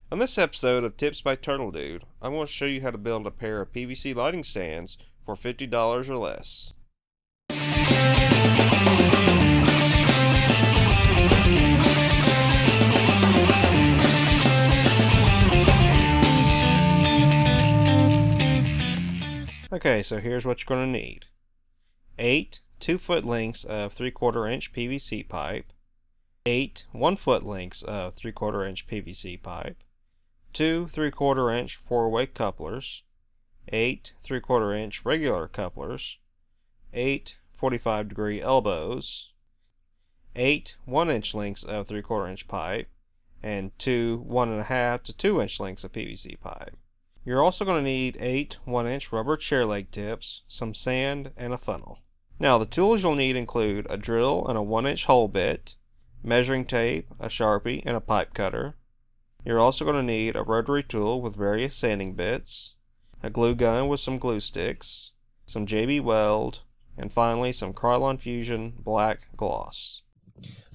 On this episode of Tips by TurtleDude, I'm going to show you how to build a pair of PVC lighting stands for $50 or less. Okay, so here's what you're going to need. 8 2-foot lengths of 3/4 inch PVC pipe, 8 1-foot lengths of 3/4 inch PVC pipe, 2 3/4 inch 4-way couplers, 8 3/4 inch regular couplers, 8 45-degree elbows, 8 1-inch lengths of 3/4 inch pipe, and 2 1.5 to 2-inch lengths of PVC pipe. You're also going to need 8 1-inch rubber chair leg tips, some sand, and a funnel. Now the tools you'll need include a drill and a 1-inch hole bit, measuring tape, a Sharpie, and a pipe cutter. You're also going to need a rotary tool with various sanding bits, a glue gun with some glue sticks, some JB Weld, and finally some Krylon Fusion black gloss.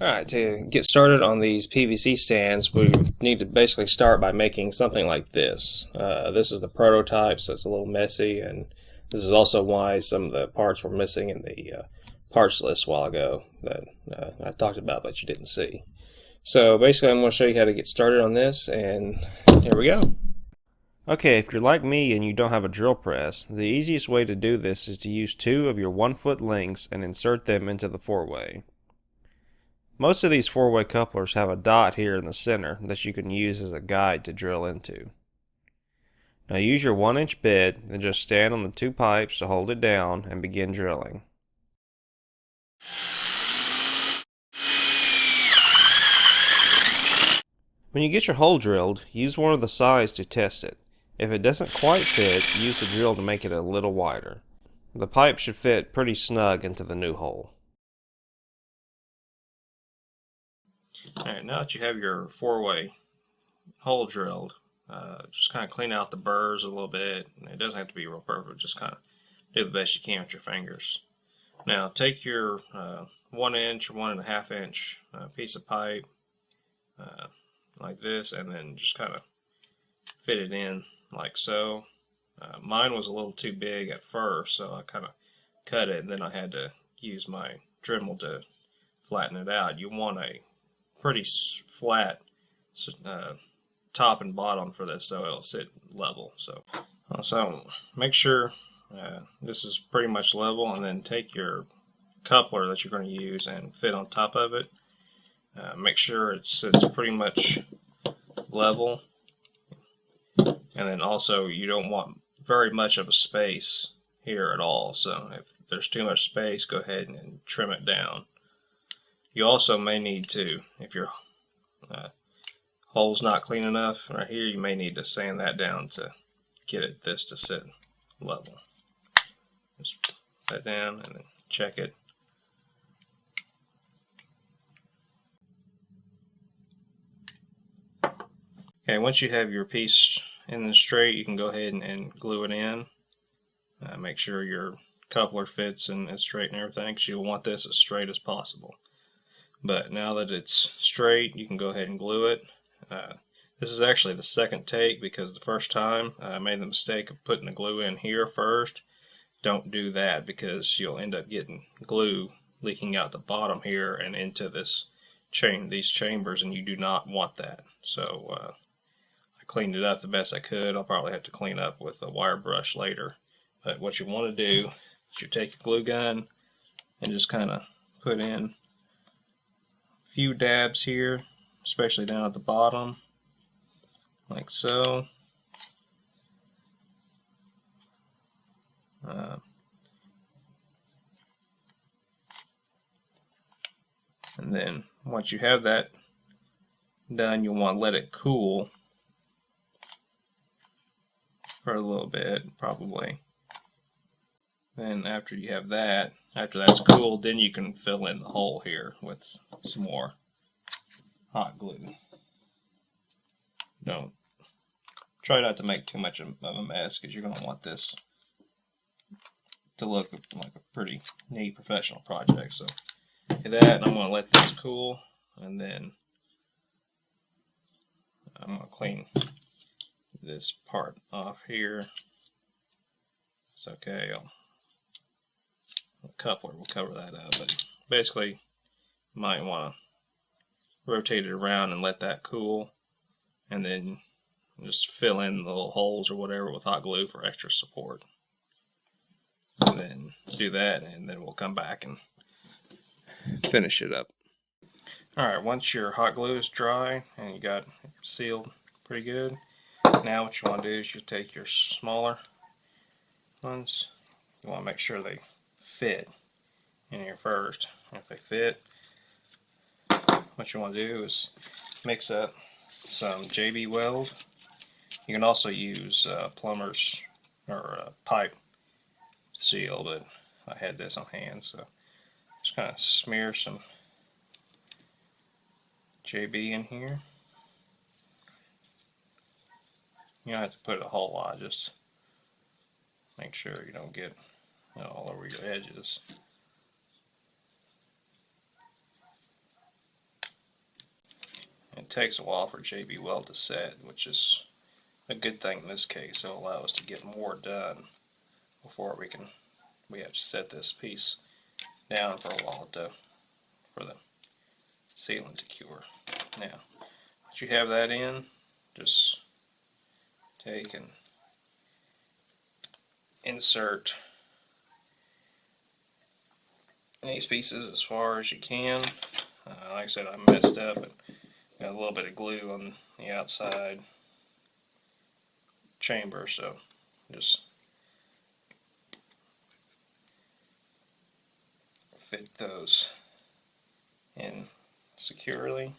Alright, to get started on these PVC stands, we need to basically start by making something like this. This is the prototype, so it's a little messy, and this is also why some of the parts were missing in the parts list a while ago that I talked about but you didn't see. So basically I'm going to show you how to get started on this, and here we go. Okay, if you're like me and you don't have a drill press, the easiest way to do this is to use 2 of your 1-foot lengths and insert them into the 4-way. Most of these 4-way couplers have a dot here in the center that you can use as a guide to drill into. Now use your 1-inch bit and just stand on the 2 pipes to hold it down and begin drilling. When you get your hole drilled, use one of the sides to test it. If it doesn't quite fit, use the drill to make it a little wider. The pipe should fit pretty snug into the new hole. Alright, now that you have your 4-way hole drilled, just kind of clean out the burrs a little bit. It doesn't have to be real perfect, just kind of do the best you can with your fingers. Now take your 1-inch or 1.5 inch piece of pipe like this, and then just kind of fit it in like so. Mine was a little too big at first, so I kind of cut it, and then I had to use my Dremel to flatten it out. You want a pretty flat top and bottom for this so it'll sit level. So make sure this is pretty much level, and then take your coupler that you're going to use and fit on top of it. Make sure it sits pretty much level, and then also you don't want very much of a space here at all, so if there's too much space, go ahead and trim it down. You also may need to, if your hole's not clean enough right here, you may need to sand that down to get this to sit level. Just put that down and then check it. Okay, once you have your piece in the straight, you can go ahead and glue it in. Make sure your coupler fits and is straight and everything, because you'll want this as straight as possible. But now that it's straight, you can go ahead and glue it. This is actually the second take, because the first time I made the mistake of putting the glue in here first. Don't do that, because you'll end up getting glue leaking out the bottom here and into these chambers, and you do not want that. So I cleaned it up the best I could. I'll probably have to clean up with a wire brush later. But what you want to do is you take a glue gun and just kind of put in a few dabs here, especially down at the bottom, like so. And then once you have that done, you'll want to let it cool for a little bit, probably. Then after you have that, after that's cooled, then you can fill in the hole here with some more hot glue. Don't try not to make too much of a mess, because you're going to want this to look like a pretty neat professional project. So do that, and I'm going to let this cool, and then I'm going to clean this part off here. It's okay. The coupler will cover that up, but basically you might want to rotate it around and let that cool, and then just fill in the little holes or whatever with hot glue for extra support. And then do that, and then we'll come back and finish it up. Alright, once your hot glue is dry and you got it sealed pretty good, now what you want to do is you take your smaller ones. You want to make sure they fit in here first. If they fit, what you want to do is mix up some JB Weld. You can also use plumber's or pipe seal, but I had this on hand, so just kind of smear some JB in here. You don't have to put a whole lot, just make sure you don't get all over your edges. It takes a while for JB Weld to set, which is a good thing in this case. It'll allow us to get more done before we have to set this piece down for a while for the sealant to cure. Now, once you have that in, just take and insert these pieces as far as you can. Like I said, I messed up and got a little bit of glue on the outside chamber, so just fit those in securely.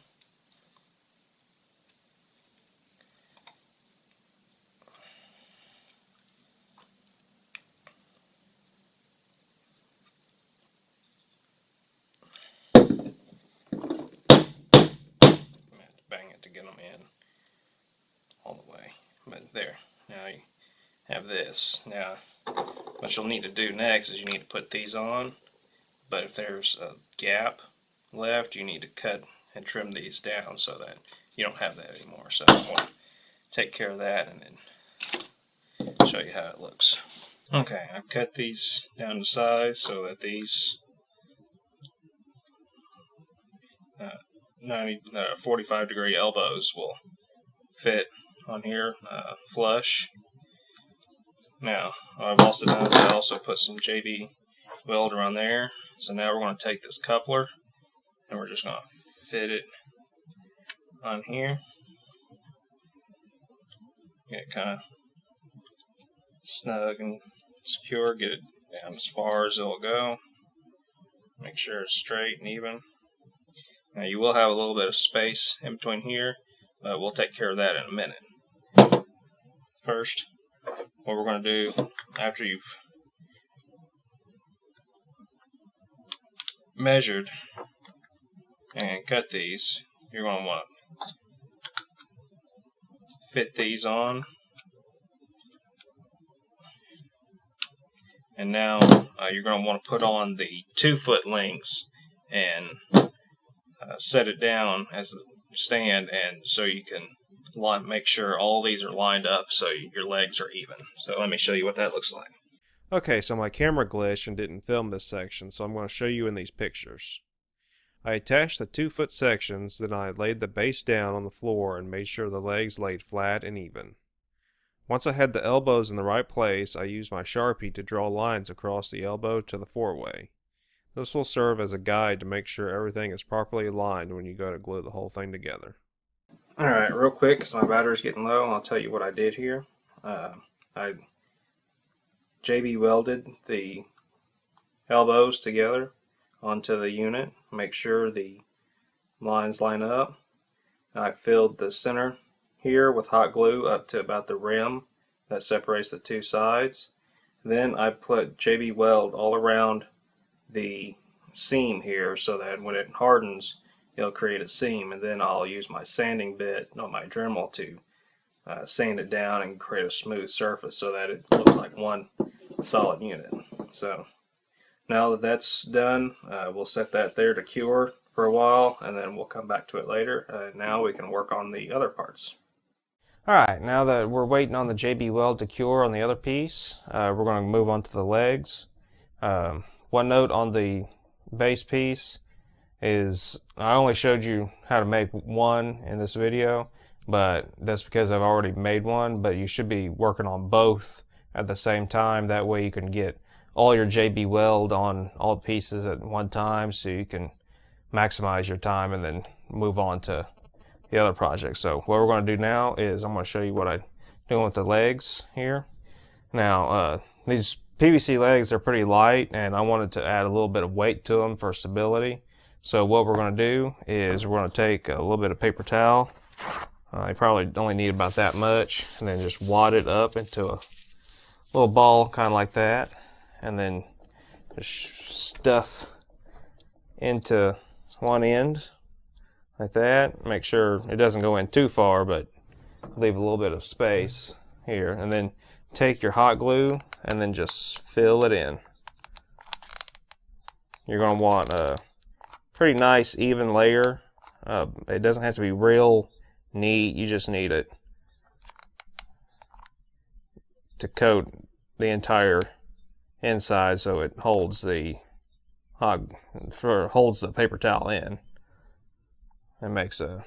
Bang it to get them in all the way. But there, now you have this. Now what you'll need to do next is you need to put these on, but if there's a gap left, you need to cut and trim these down so that you don't have that anymore. So I want to take care of that and then show you how it looks. Okay, I've cut these down to size so that these 45-degree elbows will fit on here flush. Now, what I've also done is I also put some JB Weld around there. So now we're going to take this coupler and we're just going to fit it on here. Get it kind of snug and secure. Get it down as far as it'll go. Make sure it's straight and even. Now you will have a little bit of space in between here, but we'll take care of that in a minute. First, what we're going to do after you've measured and cut these, you're going to want to fit these on. And now you're going to want to put on the 2-foot links and set it down as a stand, and so you can make sure all these are lined up so your legs are even. So let me show you what that looks like. Okay, so my camera glitched and didn't film this section, so I'm going to show you in these pictures. I attached the 2-foot sections, then I laid the base down on the floor and made sure the legs laid flat and even. Once I had the elbows in the right place, I used my Sharpie to draw lines across the elbow to the 4-way. This will serve as a guide to make sure everything is properly aligned when you go to glue the whole thing together. Alright, real quick, because my battery's getting low, I'll tell you what I did here. I JB welded the elbows together onto the unit, make sure the lines line up. I filled the center here with hot glue up to about the rim that separates the two sides. Then I put JB Weld all around the seam here so that when it hardens it'll create a seam, and then I'll use my sanding bit on my Dremel to sand it down and create a smooth surface so that it looks like one solid unit. So now that that's done, we'll set that there to cure for a while and then we'll come back to it later. Now we can work on the other parts. Alright, now that we're waiting on the JB Weld to cure on the other piece, we're going to move on to the legs. One note on the base piece is I only showed you how to make one in this video, but that's because I've already made one, but you should be working on both at the same time. That way you can get all your JB Weld on all the pieces at one time, so you can maximize your time and then move on to the other project. So what we're going to do now is I'm going to show you what I'm doing with the legs here. Now these PVC legs are pretty light, and I wanted to add a little bit of weight to them for stability. So what we're going to do is we're going to take a little bit of paper towel. You probably only need about that much, and then just wad it up into a little ball kind of like that, and then just stuff into one end like that. Make sure it doesn't go in too far, but leave a little bit of space here, and then take your hot glue and then just fill it in. You're going to want a pretty nice even layer. It doesn't have to be real neat, you just need it to coat the entire inside so it holds the holds the paper towel in. It makes a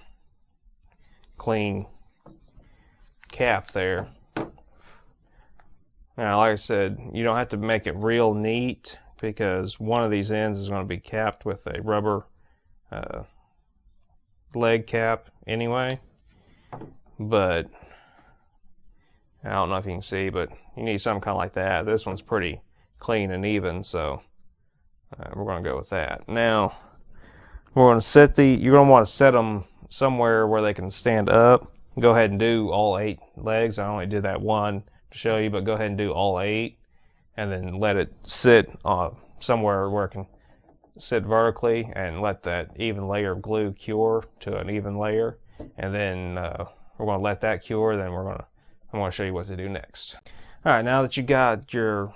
clean cap there. Now, like I said, you don't have to make it real neat because one of these ends is going to be capped with a rubber leg cap anyway. But I don't know if you can see, but you need something kind of like that. This one's pretty clean and even, so we're going to go with that. Now, we're going to you're going to want to set them somewhere where they can stand up. Go ahead and do all 8 legs. I only did that one to show you, but go ahead and do all 8 and then let it sit somewhere where it can sit vertically, and let that even layer of glue cure to an even layer, and then we're going to let that cure. Then I'm going to show you what to do next. Alright, now that you got your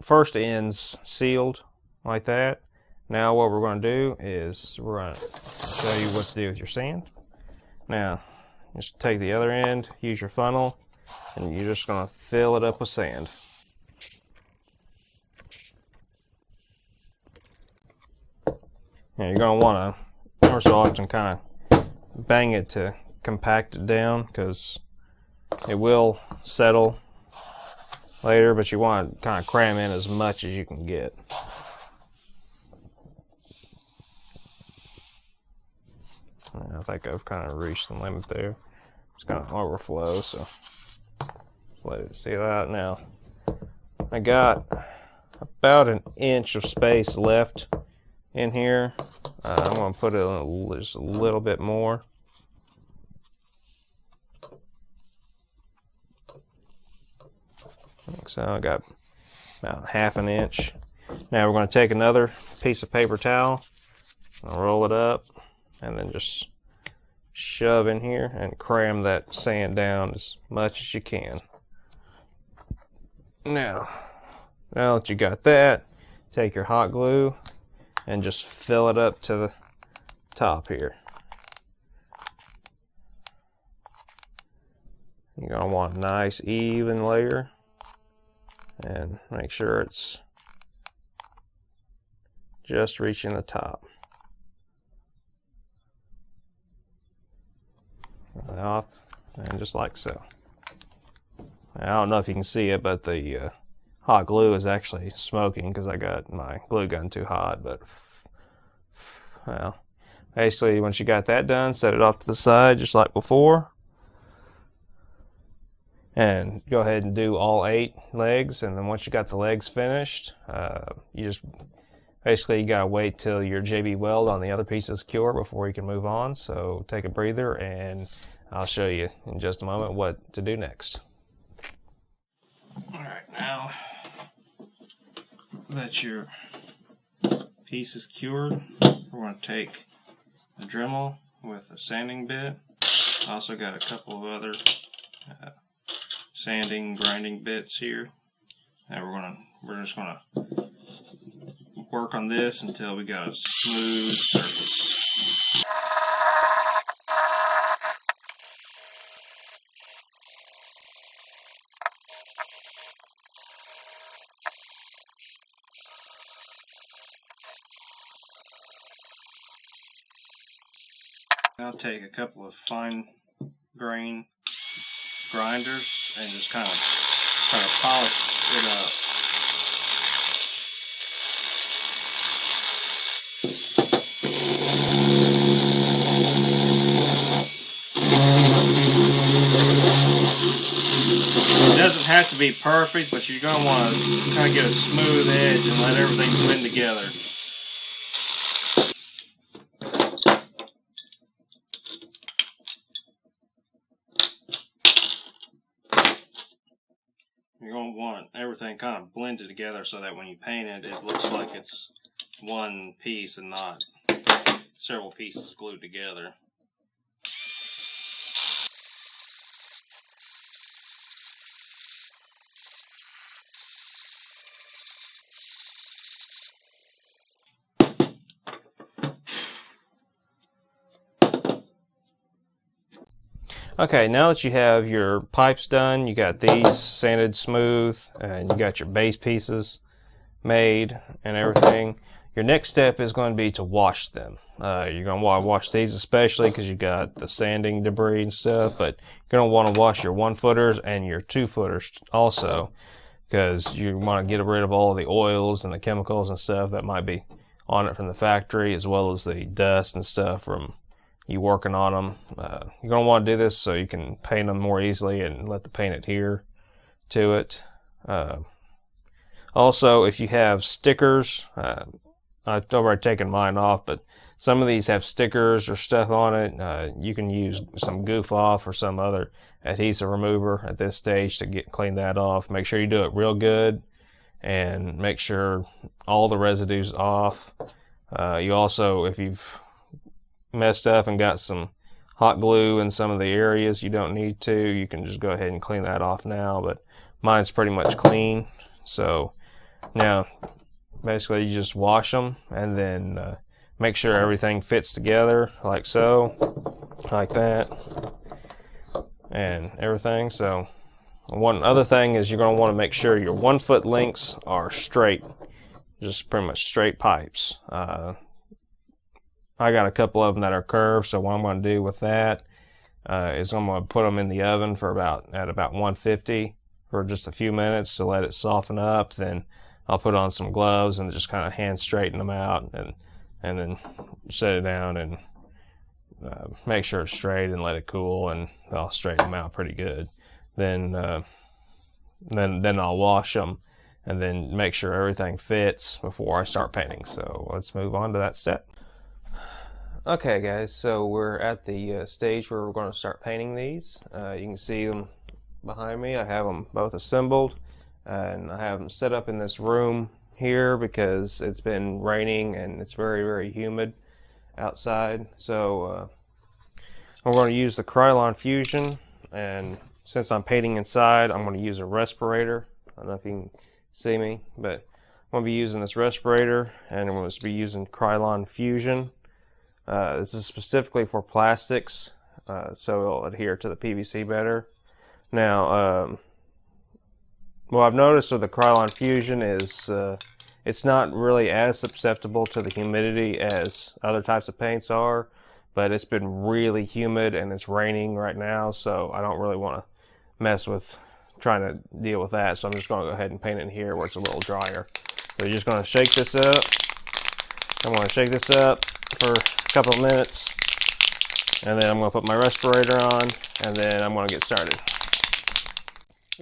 first ends sealed like that, now what we're going to do is we're going to show you what to do with your sand. Now, just take the other end, use your funnel, and you're just going to fill it up with sand. Now, you're going to want to, every so often, kind of bang it to compact it down, because it will settle later, but you want to kind of cram in as much as you can get. I think I've kind of reached the limit there. It's kind of overflow, so let's let it seal out. Now, I got about an inch of space left in here. I'm going to put it just a little bit more. So I got about ½ an inch. Now we're going to take another piece of paper towel and roll it up, and then just shove in here and cram that sand down as much as you can. Now that you got that, take your hot glue and just fill it up to the top here. You're going to want a nice even layer, and make sure it's just reaching the top. Up, and just like so. I don't know if you can see it, but the hot glue is actually smoking because I got my glue gun too hot. But well, basically, once you got that done, set it off to the side just like before, and go ahead and do all 8 legs. And then once you got the legs finished, you just basically, you gotta wait till your JB Weld on the other pieces cure before you can move on. So take a breather, and I'll show you in just a moment what to do next. Alright, now that your piece is cured, we're going to take a Dremel with a sanding bit. I also got a couple of other sanding, grinding bits here. And we're just gonna work on this until we got a smooth surface. I'll take a couple of fine grain grinders and just kind of polish it up. It doesn't have to be perfect, but you're going to want to kind of get a smooth edge and let everything blend together. You're going to want everything kind of blended together so that when you paint it, it looks like it's one piece and not several pieces glued together. Okay, now that you have your pipes done, you got these sanded smooth, and you got your base pieces made and everything, your next step is going to be to wash them. You're going to want to wash these especially because you got the sanding debris and stuff, but you're going to want to wash your 1-footers and your 2-footers also, because you want to get rid of all of the oils and the chemicals and stuff that might be on it from the factory, as well as the dust and stuff from you working on them. You're going to want to do this so you can paint them more easily and let the paint adhere to it. Also, if you have stickers, I've already taken mine off, but some of these have stickers or stuff on it. You can use some Goof Off or some other adhesive remover at this stage to clean that off. Make sure you do it real good and make sure all the residue's off. You also, if you've messed up and got some hot glue in some of the areas you don't need to, you can just go ahead and clean that off now, but mine's pretty much clean. So now basically you just wash them and then make sure everything fits together like so, like that, and everything. So one other thing is you're going to want to make sure your 1-foot lengths are straight, just pretty much straight pipes. I got a couple of them that are curved, so what I'm going to do with that is I'm going to put them in the oven for about 150 for just a few minutes to let it soften up. Then I'll put on some gloves and just kind of hand straighten them out, and then set it down and make sure it's straight and let it cool, and I'll straighten them out pretty good. Then I'll wash them and then make sure everything fits before I start painting. So let's move on to that step. Okay guys, so we're at the stage where we're going to start painting these. You can see them behind me. I have them both assembled, and I have them set up in this room here because it's been raining and it's very, very humid outside. So we're going to use the Krylon Fusion, and since I'm painting inside, I'm going to use a respirator. I don't know if you can see me, but I'm going to be using this respirator, and I'm going to be using Krylon Fusion. This is specifically for plastics, so it'll adhere to the PVC better. Now, what I've noticed with the Krylon Fusion is it's not really as susceptible to the humidity as other types of paints are, but it's been really humid and it's raining right now, so I don't really want to mess with trying to deal with that, so I'm just going to go ahead and paint it in here where it's a little drier. So you're just going to shake this up. I'm going to shake this up for a couple of minutes, and then I'm going to put my respirator on, and then I'm going to get started.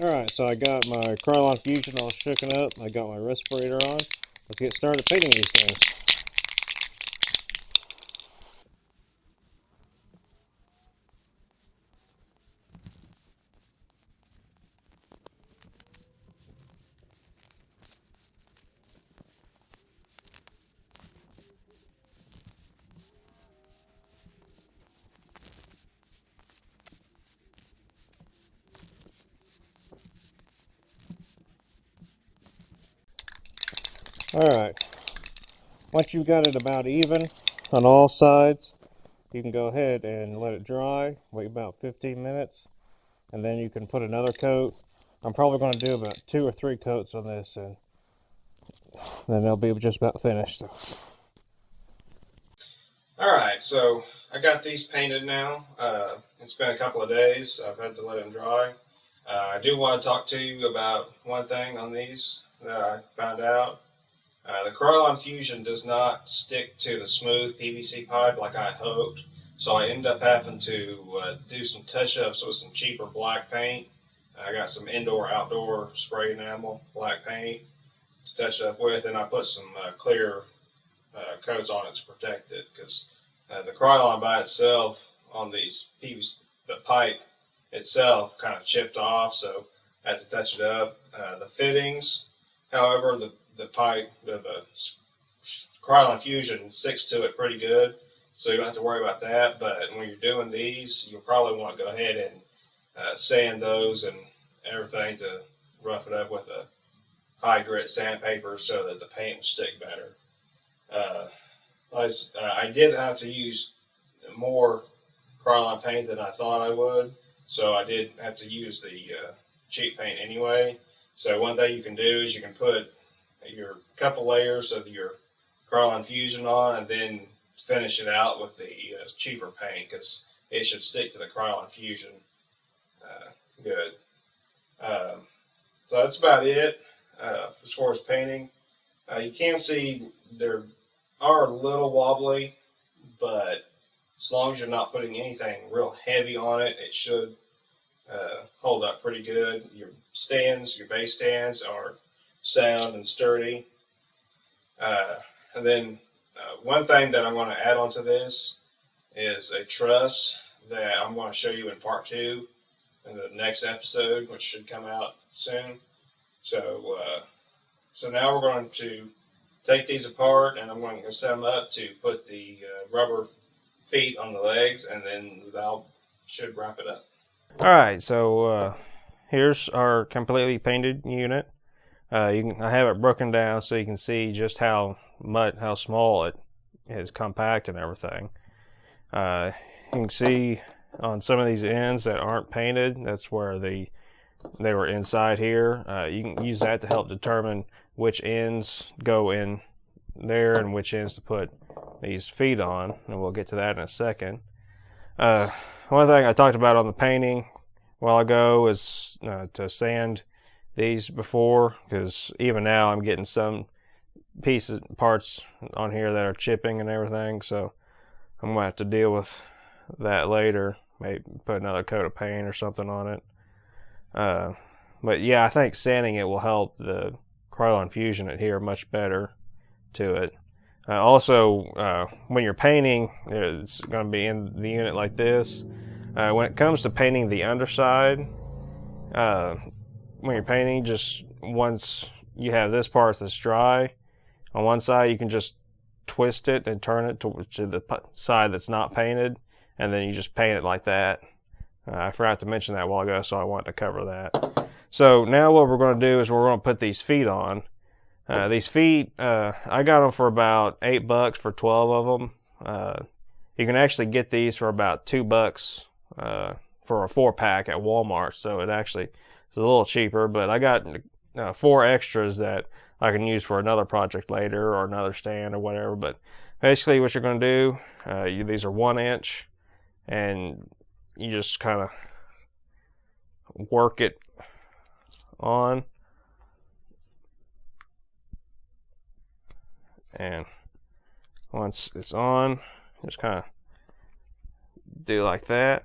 Alright, so I got my Krylon Fusion all shooken up. I got my respirator on. Let's get started painting these things. Alright, once you've got it about even on all sides, you can go ahead and let it dry, wait about 15 minutes, and then you can put another coat I'm probably going to do about 2 or 3 coats on this, and then they'll be just about finished. Alright, so I got these painted now. It's been a couple of days. I've had to let them dry. I do want to talk to you about one thing on these that I found out. The Krylon Fusion does not stick to the smooth PVC pipe like I had hoped, so I ended up having to do some touch-ups with some cheaper black paint. I got some indoor-outdoor spray enamel black paint to touch up with, and I put some clear coats on it to protect it, because the Krylon by itself on these PVC, the pipe itself kind of chipped off, so I had to touch it up. The fittings, however, the pipe, the Krylon Fusion sticks to it pretty good, so you don't have to worry about that. But when you're doing these, you'll probably want to go ahead and sand those and everything to rough it up with a high grit sandpaper so that the paint will stick better. I did have to use more Krylon paint than I thought I would, so I did have to use the cheap paint anyway. So one thing you can do is you can put your couple layers of your Krylon Fusion on and then finish it out with the cheaper paint, because it should stick to the Krylon Fusion good. So that's about it as far as painting. You can see they're a little wobbly, but as long as you're not putting anything real heavy on it, it should hold up pretty good. Your stands, your base stands are sound and sturdy. And then one thing that I'm going to add onto this is a truss that I'm going to show you in part 2 in the next episode, which should come out soon. So now we're going to take these apart, and I'm going to set them up to put the rubber feet on the legs, and then that should wrap it up. Alright, so here's our completely painted unit. I have it broken down so you can see just how small it is, compact and everything. You can see on some of these ends that aren't painted, that's where they were inside here. You can use that to help determine which ends go in there and which ends to put these feet on, and we'll get to that in a second. One thing I talked about on the painting a while ago is to sand these before, because even now I'm getting some parts on here that are chipping and everything, so I'm going to have to deal with that later. Maybe put another coat of paint or something on it. But yeah, I think sanding it will help the Krylon Fusion adhere much better to it. Also, when you're painting, it's going to be in the unit like this. When it comes to painting the underside, when you're painting, just once you have this part that's dry, on one side you can just twist it and turn it to the side that's not painted, and then you just paint it like that. I forgot to mention that a while ago, so I wanted to cover that. So now what we're going to do is we're going to put these feet on. These feet, I got them for about $8 for 12 of them. You can actually get these for about $2 for a 4-pack at Walmart, so it actually is a little cheaper, but I got 4 extras that I can use for another project later or another stand or whatever. But basically what you're going to do, these are 1 inch, and you just kind of work it on, and once it's on, just kind of do like that.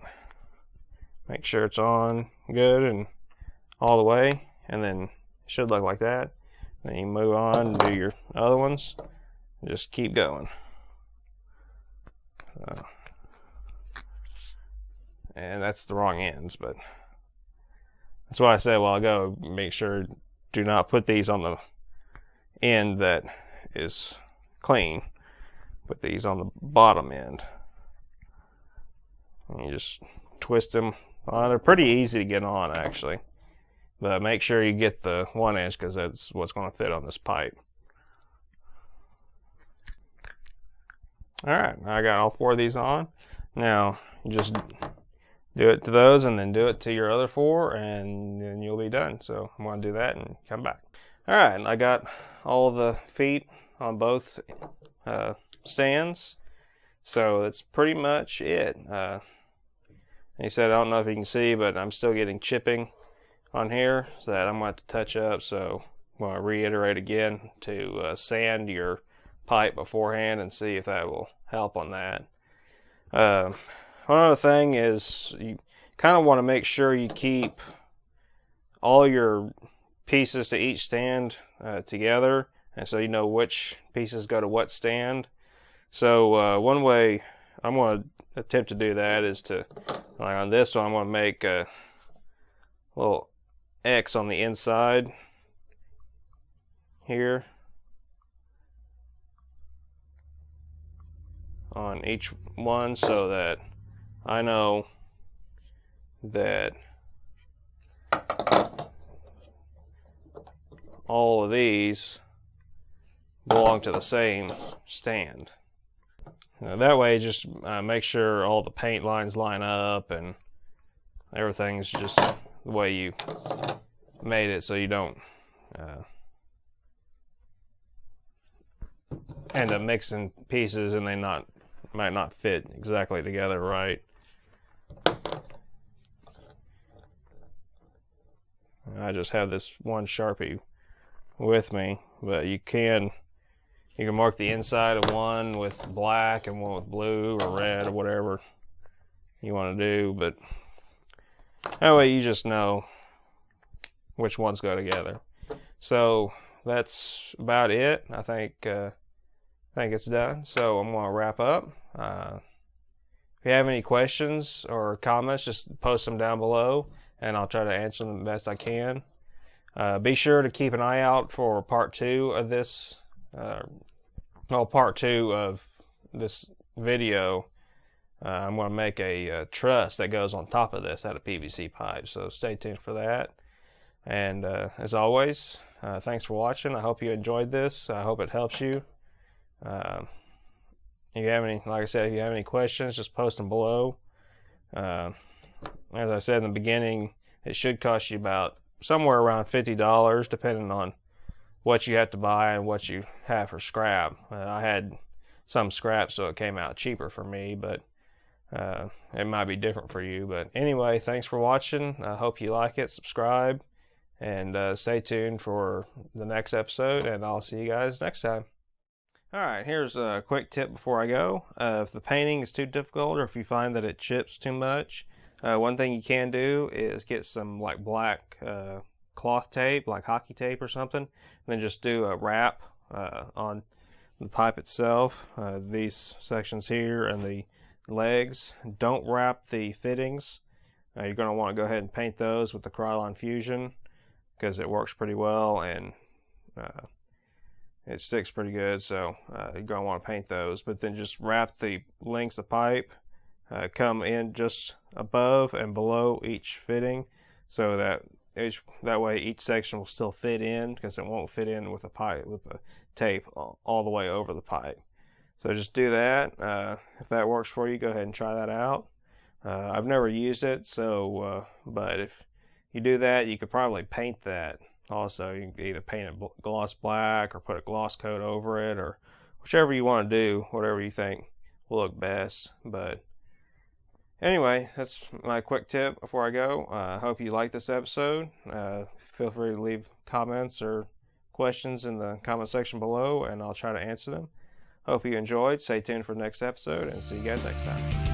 Make sure it's on good and all the way, and then it should look like that. Then you move on and do your other ones, and just keep going. And that's the wrong ends, but that's why I said a while ago, make sure do not put these on the end that is clean. Put these on the bottom end. And you just twist them. They're pretty easy to get on, actually. But make sure you get the 1 inch, because that's what's going to fit on this pipe. Alright, I got all 4 of these on. Now, you just do it to those, and then do it to your other 4, and then you'll be done. So I'm going to do that and come back. All right, I got all the feet on both stands, so that's pretty much it. He said, I don't know if you can see, but I'm still getting chipping on here, so that I'm going to have to touch up. So I'm going to reiterate again to sand your pipe beforehand and see if that will help on that. One other thing is you kind of want to make sure you keep all your pieces to each stand together, and so you know which pieces go to what stand. So one way I'm going to attempt to do that is to, like on this one, I'm going to make a little X on the inside here on each one, so that I know that all of these belong to the same stand. That way, just make sure all the paint lines line up and everything's just the way you made it, so you don't end up mixing pieces and they might not fit exactly together right. I just have this one Sharpie with me, but you can mark the inside of one with black and one with blue or red or whatever you want to do, but that way you just know which ones go together. So that's about it. I think it's done. So I'm going to wrap up. If you have any questions or comments, just post them down below, and I'll try to answer them the best I can. Be sure to keep an eye out for part 2 of this. Part 2 of this video. I'm going to make a truss that goes on top of this out of PVC pipe, so stay tuned for that. And as always, thanks for watching. I hope you enjoyed this. I hope it helps you. If you have any, like I said, if you have any questions, just post them below. As I said in the beginning, it should cost you about somewhere around $50, depending on what you have to buy and what you have for scrap. I had some scrap, so it came out cheaper for me, but it might be different for you. But anyway, thanks for watching. I hope you like it. Subscribe, and stay tuned for the next episode, and I'll see you guys next time. Alright, here's a quick tip before I go. If the painting is too difficult, or if you find that it chips too much, one thing you can do is get some like black cloth tape, like hockey tape or something, and then just do a wrap on the pipe itself, these sections here and the legs. Don't wrap the fittings. You're going to want to go ahead and paint those with the Krylon Fusion, because it works pretty well and it sticks pretty good, so you're going to want to paint those. But then just wrap the lengths of pipe, come in just above and below each fitting, so that way each section will still fit in, because it won't fit in with the pipe, with the tape all the way over the pipe. So just do that. If that works for you, go ahead and try that out. I've never used it, so but if you do that, you could probably paint that also. You can either paint it gloss black or put a gloss coat over it, or whichever you want to do, whatever you think will look best. But anyway, that's my quick tip before I go. I hope you like this episode. Feel free to leave comments or questions in the comment section below, and I'll try to answer them. Hope you enjoyed. Stay tuned for the next episode, and see you guys next time.